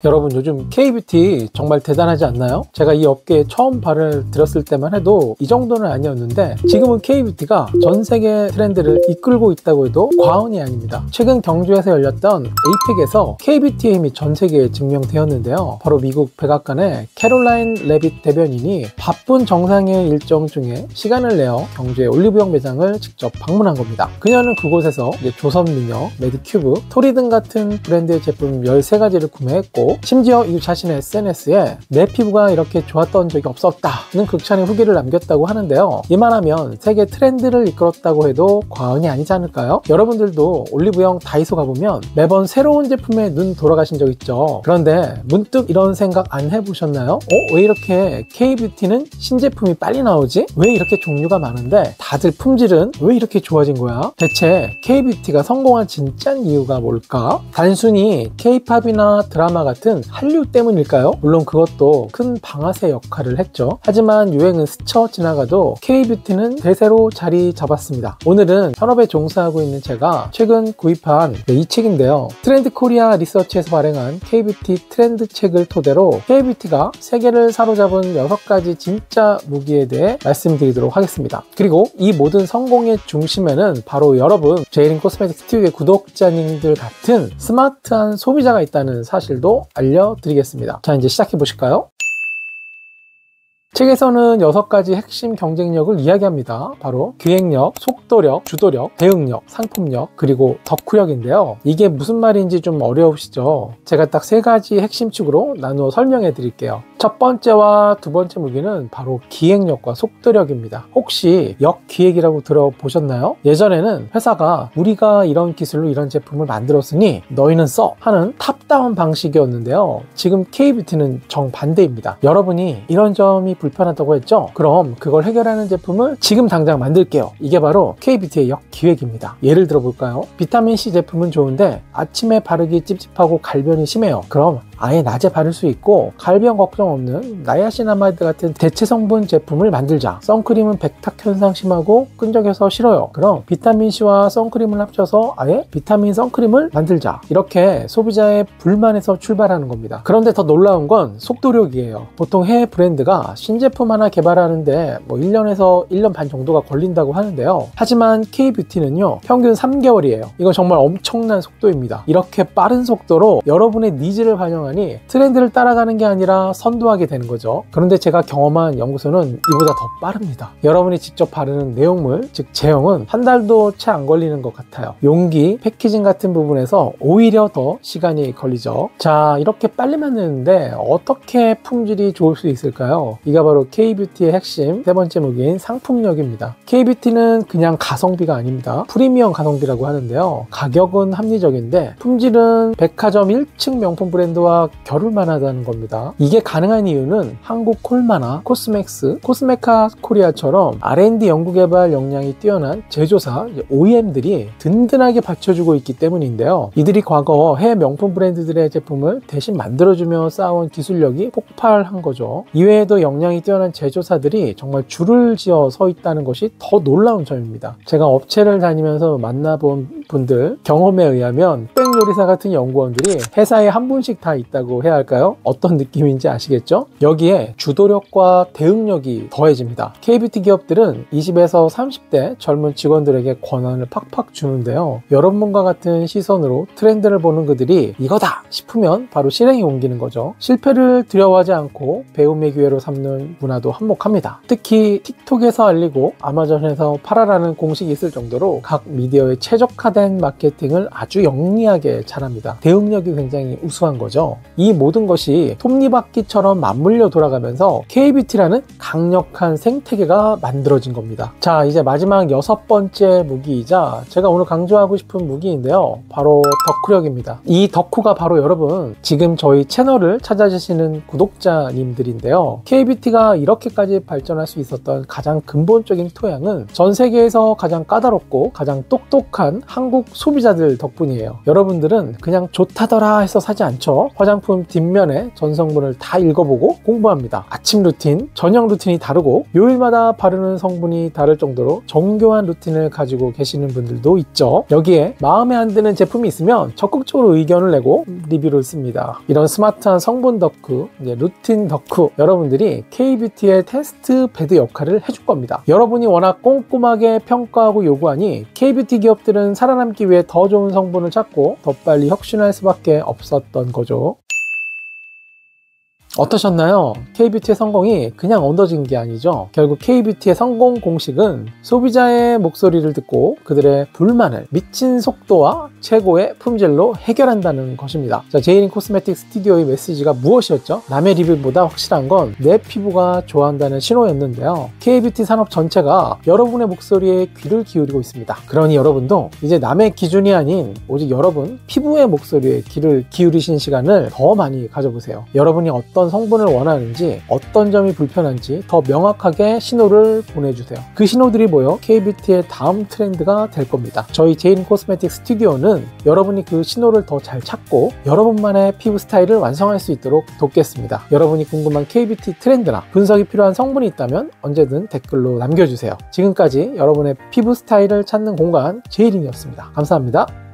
여러분, 요즘 K뷰티 정말 대단하지 않나요? 제가 이 업계에 처음 발을 들었을 때만 해도 이 정도는 아니었는데 지금은 K뷰티가 전 세계 트렌드를 이끌고 있다고 해도 과언이 아닙니다. 최근 경주에서 열렸던 에이펙에서 K뷰티의 힘이 전 세계에 증명되었는데요. 바로 미국 백악관의 캐롤라인 레빗 대변인이 바쁜 정상회의 일정 중에 시간을 내어 경주의 올리브영 매장을 직접 방문한 겁니다. 그녀는 그곳에서 조선미녀, 메디큐브, 토리 등 같은 브랜드의 제품 13가지를 구매했고, 심지어 이 자신의 SNS에 내 피부가 이렇게 좋았던 적이 없었다는 극찬의 후기를 남겼다고 하는데요. 이만하면 세계 트렌드를 이끌었다고 해도 과언이 아니지 않을까요? 여러분들도 올리브영, 다이소 가보면 매번 새로운 제품에 눈 돌아가신 적 있죠. 그런데 문득 이런 생각 안 해보셨나요? 왜 이렇게 K뷰티는 신제품이 빨리 나오지? 왜 이렇게 종류가 많은데 다들 품질은 왜 이렇게 좋아진 거야? 대체 K뷰티가 성공한 진짜 이유가 뭘까? 단순히 K팝이나 드라마 같은 한류 때문일까요? 물론 그것도 큰 방아쇠 역할을 했죠. 하지만 유행은 스쳐 지나가도 K뷰티는 대세로 자리 잡았습니다. 오늘은 현업에 종사하고 있는 제가 최근 구입한 이 책인데요. 트렌드 코리아 리서치에서 발행한 K뷰티 트렌드 책을 토대로 K뷰티가 세계를 사로잡은 6가지 진짜 무기에 대해 말씀드리도록 하겠습니다. 그리고 이 모든 성공의 중심에는 바로 여러분, 제이린 코스메틱스 TV의 구독자님들 같은 스마트한 소비자가 있다는 사실도 알려드리겠습니다. 자, 이제 시작해 보실까요? 책에서는 6가지 핵심 경쟁력을 이야기합니다. 바로 기획력, 속도력, 주도력, 대응력, 상품력, 그리고 덕후력인데요. 이게 무슨 말인지 좀 어려우시죠? 제가 딱 3가지 핵심 축으로 나누어 설명해 드릴게요. 첫 번째와 두 번째 무기는 바로 기획력과 속도력입니다. 혹시 역기획이라고 들어보셨나요? 예전에는 회사가 우리가 이런 기술로 이런 제품을 만들었으니 너희는 써! 하는 탑다운 방식이었는데요. 지금 K뷰티는 정반대입니다. 여러분이 이런 점이 불편하다고 했죠? 그럼 그걸 해결하는 제품을 지금 당장 만들게요. 이게 바로 K뷰티의 역기획입니다. 예를 들어 볼까요? 비타민C 제품은 좋은데 아침에 바르기 찝찝하고 갈변이 심해요. 그럼 아예 낮에 바를 수 있고 갈변 걱정 없는 나야시나마이드 같은 대체 성분 제품을 만들자. 선크림은 백탁 현상 심하고 끈적여서 싫어요. 그럼 비타민C와 선크림을 합쳐서 아예 비타민 선크림을 만들자. 이렇게 소비자의 불만에서 출발하는 겁니다. 그런데 더 놀라운 건 속도력이에요. 보통 해외 브랜드가 신제품 하나 개발하는데 1년에서 1년 반 정도가 걸린다고 하는데요. 하지만 K뷰티는요, 평균 3개월이에요. 이건 정말 엄청난 속도입니다. 이렇게 빠른 속도로 여러분의 니즈를 반영하니 트렌드를 따라가는 게 아니라 선도하게 되는 거죠. 그런데 제가 경험한 연구소는 이보다 더 빠릅니다. 여러분이 직접 바르는 내용물, 즉 제형은 한 달도 채 안 걸리는 것 같아요. 용기, 패키징 같은 부분에서 오히려 더 시간이 걸리죠. 자, 이렇게 빨리 만드는데 어떻게 품질이 좋을 수 있을까요? 이가 바로 K뷰티의 핵심 세 번째 무기인 상품력입니다. K뷰티는 그냥 가성비가 아닙니다. 프리미엄 가성비라고 하는데요. 가격은 합리적인데 품질은 백화점 1층 명품 브랜드와 겨룰만 하다는 겁니다. 이게 가능한 이유는 한국 콜마나 코스맥스, 코스메카 코리아처럼 R&D 연구개발 역량이 뛰어난 제조사, OEM들이 든든하게 받쳐주고 있기 때문인데요. 이들이 과거 해외 명품 브랜드들의 제품을 대신 만들어주며 쌓아온 기술력이 폭발한 거죠. 이외에도 역량이 뛰어난 제조사들이 정말 줄을 지어 서 있다는 것이 더 놀라운 점입니다. 제가 업체를 다니면서 만나본 분들 경험에 의하면 흑백요리사 같은 연구원들이 회사에 한 분씩 다 있다고 해야 할까요? 어떤 느낌인지 아시겠죠? 여기에 주도력과 대응력이 더해집니다. K뷰티 기업들은 20에서 30대 젊은 직원들에게 권한을 팍팍 주는데요. 여러분과 같은 시선으로 트렌드를 보는 그들이 이거다 싶으면 바로 실행에 옮기는 거죠. 실패를 두려워하지 않고 배움의 기회로 삼는 문화도 한몫합니다. 특히 틱톡에서 알리고 아마존에서 팔아라는 공식이 있을 정도로 각 미디어에 최적화된 마케팅을 아주 영리하게 잘합니다. 대응력이 굉장히 우수한 거죠. 이 모든 것이 톱니바퀴처럼 맞물려 돌아가면서 K뷰티라는 강력한 생태계가 만들어진 겁니다. 자, 이제 마지막 6번째 무기이자 제가 오늘 강조하고 싶은 무기인데요. 바로 덕후력입니다. 이 덕후가 바로 여러분, 지금 저희 채널을 찾아주시는 구독자님들인데요. K뷰티가 이렇게까지 발전할 수 있었던 가장 근본적인 토양은 전 세계에서 가장 까다롭고 가장 똑똑한 한국 한국 소비자들 덕분이에요. 여러분들은 그냥 좋다더라 해서 사지 않죠. 화장품 뒷면에 전성분을 다 읽어보고 공부합니다. 아침 루틴, 저녁 루틴이 다르고 요일마다 바르는 성분이 다를 정도로 정교한 루틴을 가지고 계시는 분들도 있죠. 여기에 마음에 안 드는 제품이 있으면 적극적으로 의견을 내고 리뷰를 씁니다. 이런 스마트한 성분 덕후, 루틴 덕후, 여러분들이 K뷰티의 테스트 베드 역할을 해줄 겁니다. 여러분이 워낙 꼼꼼하게 평가하고 요구하니 K뷰티 기업들은 살아남기 위해 더 좋은 성분을 찾고 더 빨리 혁신할 수밖에 없었던 거죠. 어떠셨나요? K뷰티의 성공이 그냥 얻어진 게 아니죠. 결국 K뷰티의 성공 공식은 소비자의 목소리를 듣고 그들의 불만을 미친 속도와 최고의 품질로 해결한다는 것입니다. 자, 제이린 코스메틱 스튜디오의 메시지가 무엇이었죠? 남의 리뷰보다 확실한 건 내 피부가 좋아한다는 신호였는데요. K뷰티 산업 전체가 여러분의 목소리에 귀를 기울이고 있습니다. 그러니 여러분도 이제 남의 기준이 아닌 오직 여러분 피부의 목소리에 귀를 기울이신 시간을 더 많이 가져보세요. 여러분이 어떤 성분을 원하는지, 어떤 점이 불편한지 더 명확하게 신호를 보내주세요. 그 신호들이 모여 K뷰티의 다음 트렌드가 될 겁니다. 저희 제이린 코스메틱 스튜디오는 여러분이 그 신호를 더 잘 찾고 여러분만의 피부 스타일을 완성할 수 있도록 돕겠습니다. 여러분이 궁금한 K뷰티 트렌드나 분석이 필요한 성분이 있다면 언제든 댓글로 남겨주세요. 지금까지 여러분의 피부 스타일을 찾는 공간 제이린이었습니다. 감사합니다.